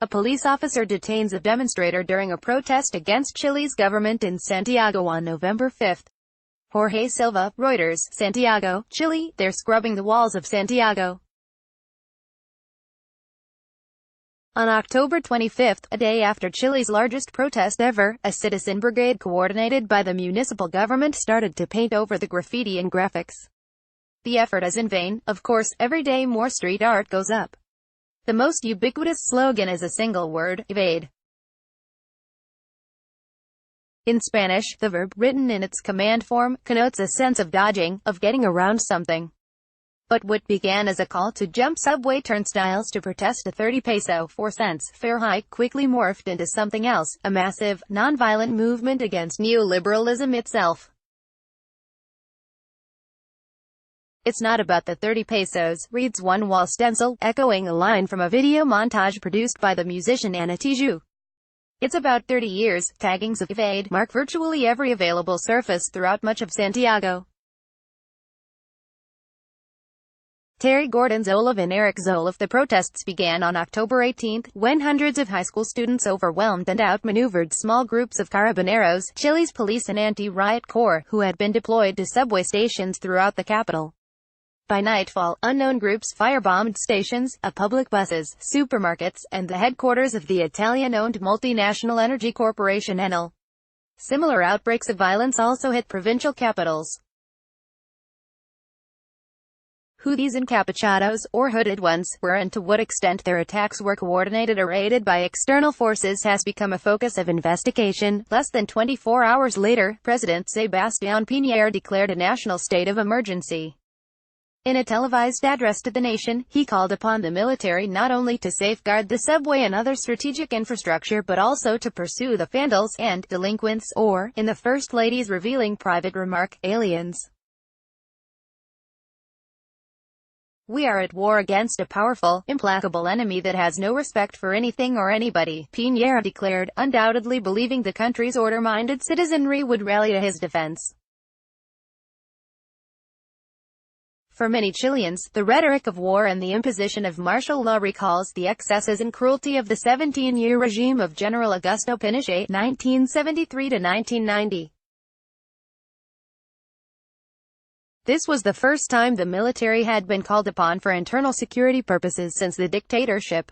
A police officer detains a demonstrator during a protest against Chile's government in Santiago on November 5. Jorge Silva, Reuters, Santiago, Chile. They're scrubbing the walls of Santiago. On October 25, a day after Chile's largest protest ever, a citizen brigade coordinated by the municipal government started to paint over the graffiti and graphics. The effort is in vain. Of course, every day more street art goes up. The most ubiquitous slogan is a single word: evade. In Spanish, the verb, written in its command form, connotes a sense of dodging, of getting around something. But what began as a call to jump subway turnstiles to protest a 30 peso 4 cents fare hike quickly morphed into something else, a massive, non-violent movement against neoliberalism itself. "It's not about the 30 pesos, reads one wall stencil, echoing a line from a video montage produced by the musician Ana Tijoux. It's about 30 years, taggings of evade mark virtually every available surface throughout much of Santiago. Terry Gordon Zolov and Eric Zolov. The protests began on October 18, when hundreds of high school students overwhelmed and outmaneuvered small groups of carabineros, Chile's police and anti-riot corps, who had been deployed to subway stations throughout the capital. By nightfall, unknown groups firebombed stations, public buses, supermarkets, and the headquarters of the Italian-owned multinational energy corporation Enel. Similar outbreaks of violence also hit provincial capitals. Who these encapuchados, or hooded ones, were and to what extent their attacks were coordinated or aided by external forces has become a focus of investigation. Less than 24 hours later, President Sebastián Piñera declared a national state of emergency. In a televised address to the nation, he called upon the military not only to safeguard the subway and other strategic infrastructure but also to pursue the vandals and delinquents, or, in the First Lady's revealing private remark, aliens. "We are at war against a powerful, implacable enemy that has no respect for anything or anybody," Piñera declared, undoubtedly believing the country's order-minded citizenry would rally to his defense. For many Chileans, the rhetoric of war and the imposition of martial law recalls the excesses and cruelty of the 17-year regime of General Augusto Pinochet, 1973 to 1990. This was the first time the military had been called upon for internal security purposes since the dictatorship.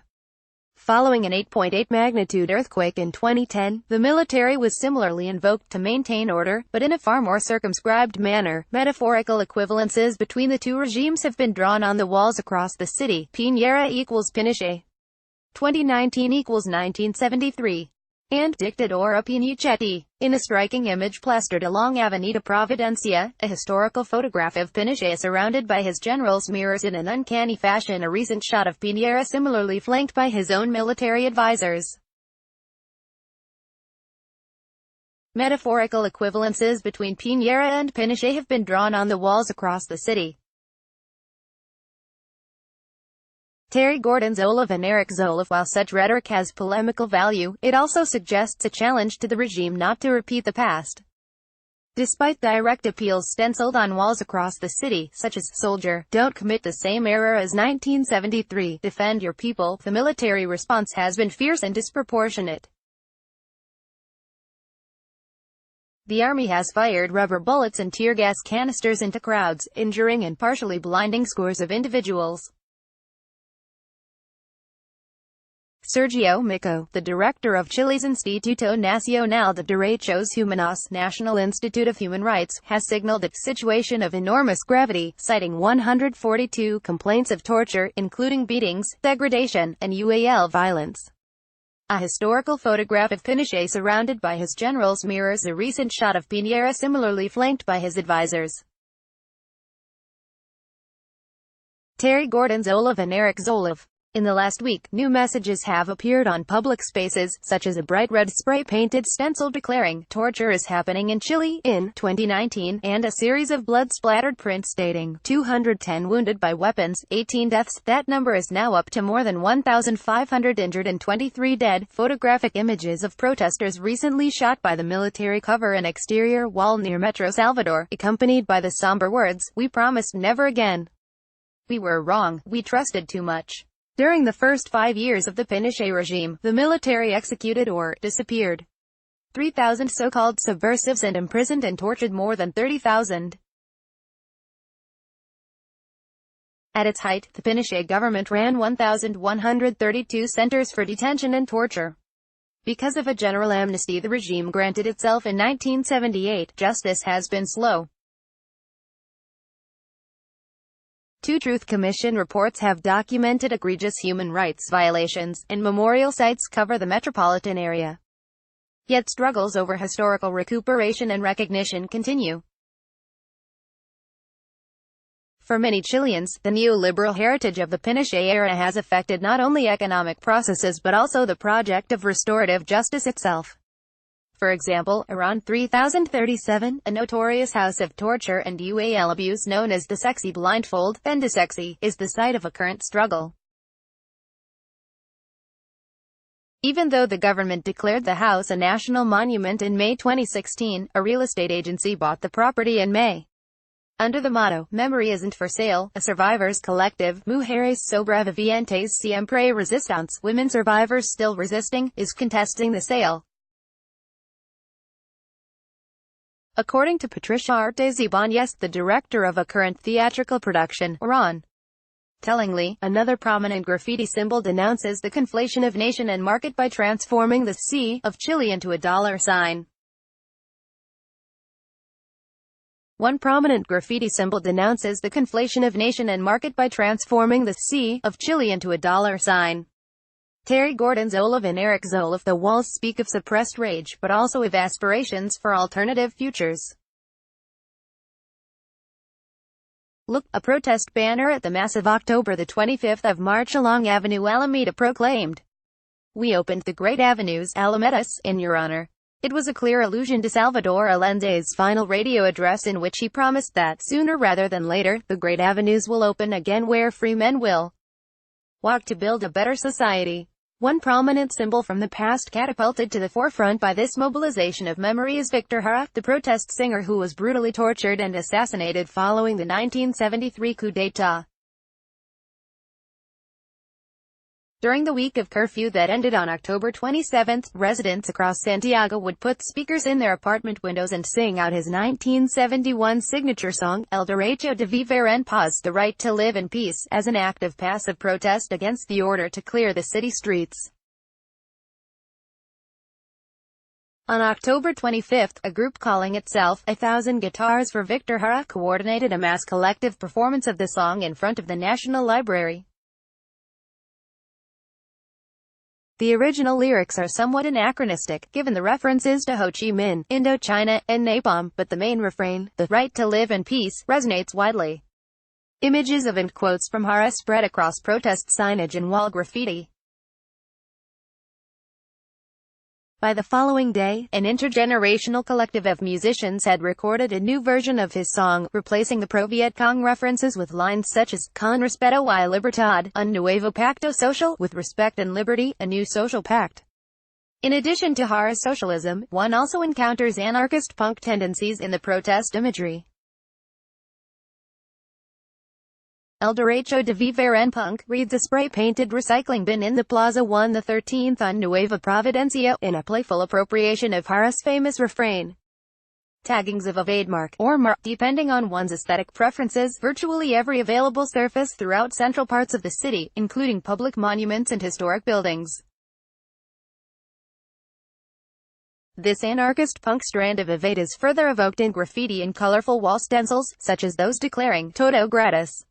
Following an 8.8 magnitude earthquake in 2010, the military was similarly invoked to maintain order, but in a far more circumscribed manner. Metaphorical equivalences between the two regimes have been drawn on the walls across the city. Piñera equals Pinochet. 2019 equals 1973. And Dictador Pinochet, in a striking image plastered along Avenida Providencia, a historical photograph of Pinochet surrounded by his generals mirrors in an uncanny fashion a recent shot of Piñera similarly flanked by his own military advisors. Metaphorical equivalences between Piñera and Pinochet have been drawn on the walls across the city. Terry Gordon Zolov and Eric Zolov. While such rhetoric has polemical value, it also suggests a challenge to the regime not to repeat the past. Despite direct appeals stenciled on walls across the city, such as, "Soldier, don't commit the same error as 1973, defend your people," the military response has been fierce and disproportionate. The army has fired rubber bullets and tear gas canisters into crowds, injuring and partially blinding scores of individuals. Sergio Mico, the director of Chile's Instituto Nacional de Derechos Humanos, National Institute of Human Rights, has signaled a situation of enormous gravity, citing 142 complaints of torture, including beatings, degradation, and UAL violence. A historical photograph of Pinochet surrounded by his generals mirrors a recent shot of Piñera similarly flanked by his advisors. Terry Gordon Zolov and Eric Zolov. In the last week, new messages have appeared on public spaces, such as a bright red spray-painted stencil declaring, "Torture is happening in Chile," in 2019, and a series of blood-splattered prints stating, 210 wounded by weapons, 18 deaths. That number is now up to more than 1,500 injured and 23 dead. Photographic images of protesters recently shot by the military cover an exterior wall near Metro Salvador, accompanied by the somber words, "We promised never again. We were wrong, we trusted too much." During the first 5 years of the Pinochet regime, the military executed or disappeared 3,000 so-called subversives and imprisoned and tortured more than 30,000. At its height, the Pinochet government ran 1,132 centers for detention and torture. Because of a general amnesty the regime granted itself in 1978, justice has been slow. Two Truth Commission reports have documented egregious human rights violations, and memorial sites cover the metropolitan area. Yet struggles over historical recuperation and recognition continue. For many Chileans, the neoliberal heritage of the Pinochet era has affected not only economic processes but also the project of restorative justice itself. For example, around 3037, a notorious house of torture and UAL abuse known as the Sexy Blindfold, Pendasexy, is the site of a current struggle. Even though the government declared the house a national monument in May 2016, a real estate agency bought the property in May. Under the motto, "Memory isn't for sale," a survivors collective, Mujeres Sobrevivientes Siempre Resistance, women survivors still resisting, is contesting the sale. According to Patricia Artes Ibanez, the director of a current theatrical production, Iran. Tellingly, another prominent graffiti symbol denounces the conflation of nation and market by transforming the C of Chile into a dollar sign. One prominent graffiti symbol denounces the conflation of nation and market by transforming the C of Chile into a dollar sign. Terry Gordon Zolov and Eric Zolov. The walls speak of suppressed rage, but also of aspirations for alternative futures. Look, a protest banner at the massive October the 25th of March along Avenue Alameda proclaimed, "We opened the great avenues, Alamedas, in your honor." It was a clear allusion to Salvador Allende's final radio address in which he promised that, sooner rather than later, the great avenues will open again where free men will walk to build a better society. One prominent symbol from the past catapulted to the forefront by this mobilization of memory is Victor Jara, the protest singer who was brutally tortured and assassinated following the 1973 coup d'état. During the week of curfew that ended on October 27, residents across Santiago would put speakers in their apartment windows and sing out his 1971 signature song, El Derecho de Vivir en Paz, the right to live in peace, as an act of passive protest against the order to clear the city streets. On October 25, a group calling itself 1,000 Guitars for Victor Jara coordinated a mass collective performance of the song in front of the National Library. The original lyrics are somewhat anachronistic, given the references to Ho Chi Minh, Indochina, and napalm, but the main refrain, "the right to live in peace," resonates widely. Images of and quotes from Jara spread across protest signage and wall graffiti. By the following day, an intergenerational collective of musicians had recorded a new version of his song, replacing the pro-Viet Cong references with lines such as, "Con respeto y libertad, un nuevo pacto social," with respect and liberty, a new social pact. In addition to Jara's socialism, one also encounters anarchist punk tendencies in the protest imagery. El Derecho de Vivir en Punk reads a spray-painted recycling bin in the Plaza 1 the 13th on Nueva Providencia, in a playful appropriation of Jara's famous refrain. Taggings of trademark, or mark, depending on one's aesthetic preferences, virtually every available surface throughout central parts of the city, including public monuments and historic buildings. This anarchist punk strand of Evade is further evoked in graffiti and colorful wall stencils, such as those declaring, "Todo gratis,"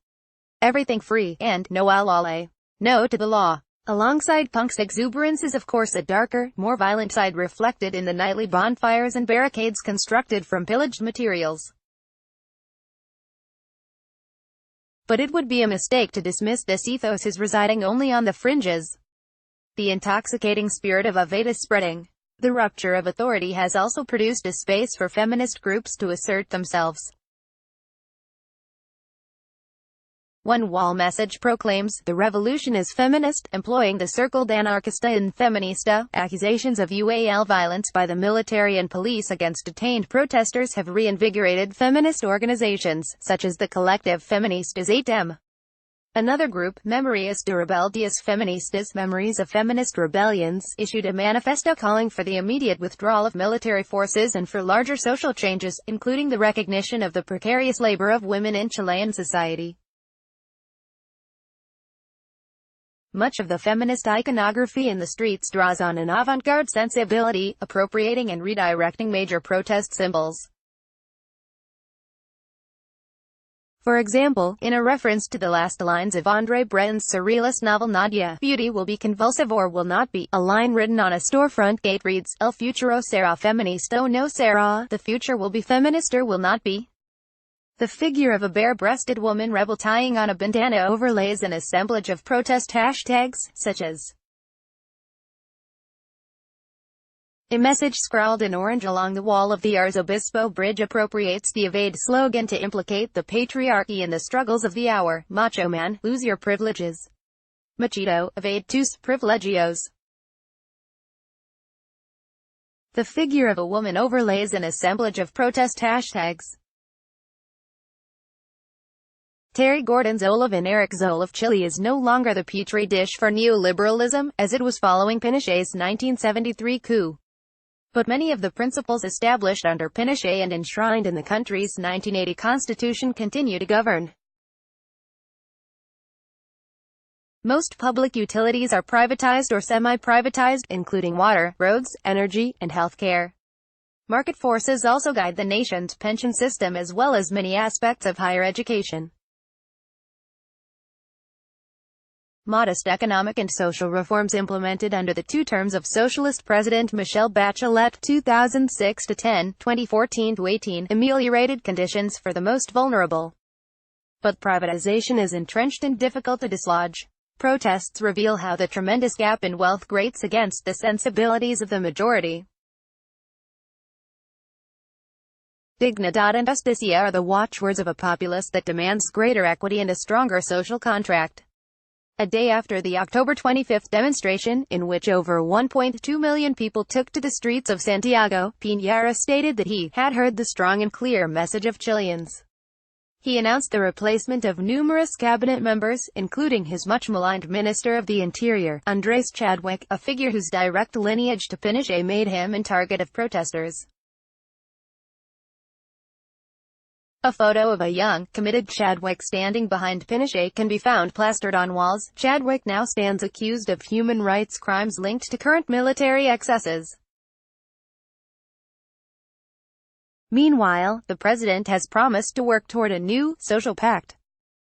"Everything free," and "No a la ley," "No to the law." Alongside punk's exuberance is of course a darker, more violent side reflected in the nightly bonfires and barricades constructed from pillaged materials. But it would be a mistake to dismiss this ethos as residing only on the fringes. The intoxicating spirit of Evade is spreading. The rupture of authority has also produced a space for feminist groups to assert themselves. One wall message proclaims, "The revolution is feminist," employing the circled anarquista and feminista. Accusations of UAL violence by the military and police against detained protesters have reinvigorated feminist organizations, such as the collective Feministas 8M. Another group, Memorias de Rebeldias Feministas, Memories of Feminist Rebellions, issued a manifesto calling for the immediate withdrawal of military forces and for larger social changes, including the recognition of the precarious labor of women in Chilean society. Much of the feminist iconography in the streets draws on an avant-garde sensibility, appropriating and redirecting major protest symbols. For example, in a reference to the last lines of André Breton's surrealist novel Nadia, beauty will be convulsive or will not be, a line written on a storefront gate reads, El futuro será feminista o no será, the future will be feminist or will not be. The figure of a bare-breasted woman rebel tying on a bandana overlays an assemblage of protest hashtags, such as a message scrawled in orange along the wall of the Arzobispo Bridge appropriates the Evade slogan to implicate the patriarchy in the struggles of the hour. Macho man, lose your privileges. Machito, evade tus privilegios. The figure of a woman overlays an assemblage of protest hashtags. Terry Gordon Zolov and Eric Zoll of Chile is no longer the petri dish for neoliberalism, as it was following Pinochet's 1973 coup. But many of the principles established under Pinochet and enshrined in the country's 1980 constitution continue to govern. Most public utilities are privatized or semi-privatized, including water, roads, energy, and healthcare. Market forces also guide the nation's pension system as well as many aspects of higher education. Modest economic and social reforms implemented under the two terms of Socialist President Michelle Bachelet 2006-10, 2014-18 ameliorated conditions for the most vulnerable. But privatization is entrenched and difficult to dislodge. Protests reveal how the tremendous gap in wealth grates against the sensibilities of the majority. Dignidad and justicia are the watchwords of a populace that demands greater equity and a stronger social contract. A day after the October 25 demonstration, in which over 1.2 million people took to the streets of Santiago, Piñera stated that he had heard the strong and clear message of Chileans. He announced the replacement of numerous cabinet members, including his much-maligned Minister of the Interior, Andrés Chadwick, a figure whose direct lineage to Pinochet made him a target of protesters. A photo of a young, committed Chadwick standing behind Pinochet can be found plastered on walls. Chadwick now stands accused of human rights crimes linked to current military excesses. Meanwhile, the president has promised to work toward a new, social pact.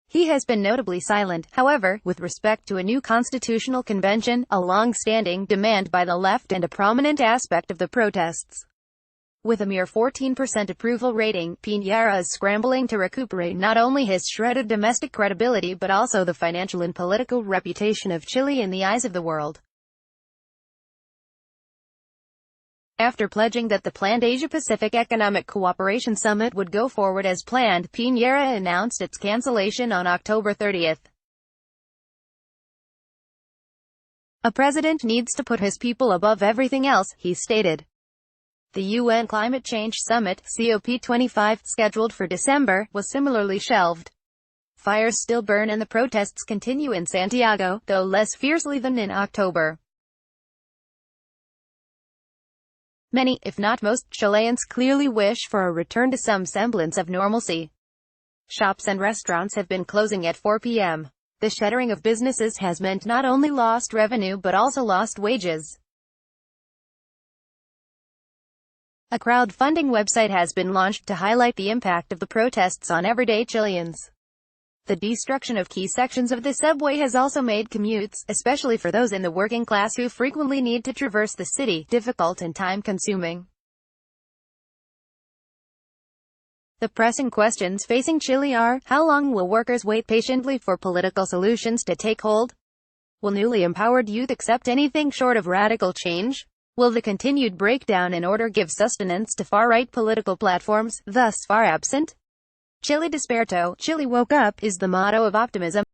He has been notably silent, however, with respect to a new constitutional convention, a long-standing demand by the left and a prominent aspect of the protests. With a mere 14% approval rating, Piñera is scrambling to recuperate not only his shredded domestic credibility but also the financial and political reputation of Chile in the eyes of the world. After pledging that the planned Asia-Pacific Economic Cooperation Summit would go forward as planned, Piñera announced its cancellation on October 30. A president needs to put his people above everything else, he stated. The UN Climate Change Summit, COP25, scheduled for December, was similarly shelved. Fires still burn and the protests continue in Santiago, though less fiercely than in October. Many, if not most, Chileans clearly wish for a return to some semblance of normalcy. Shops and restaurants have been closing at 4 p.m. The shuttering of businesses has meant not only lost revenue but also lost wages. A crowdfunding website has been launched to highlight the impact of the protests on everyday Chileans. The destruction of key sections of the subway has also made commutes, especially for those in the working class who frequently need to traverse the city, difficult and time-consuming. The pressing questions facing Chile are, how long will workers wait patiently for political solutions to take hold? Will newly empowered youth accept anything short of radical change? Will the continued breakdown in order give sustenance to far-right political platforms, thus far absent? Chile despertó, Chile woke up, is the motto of optimism.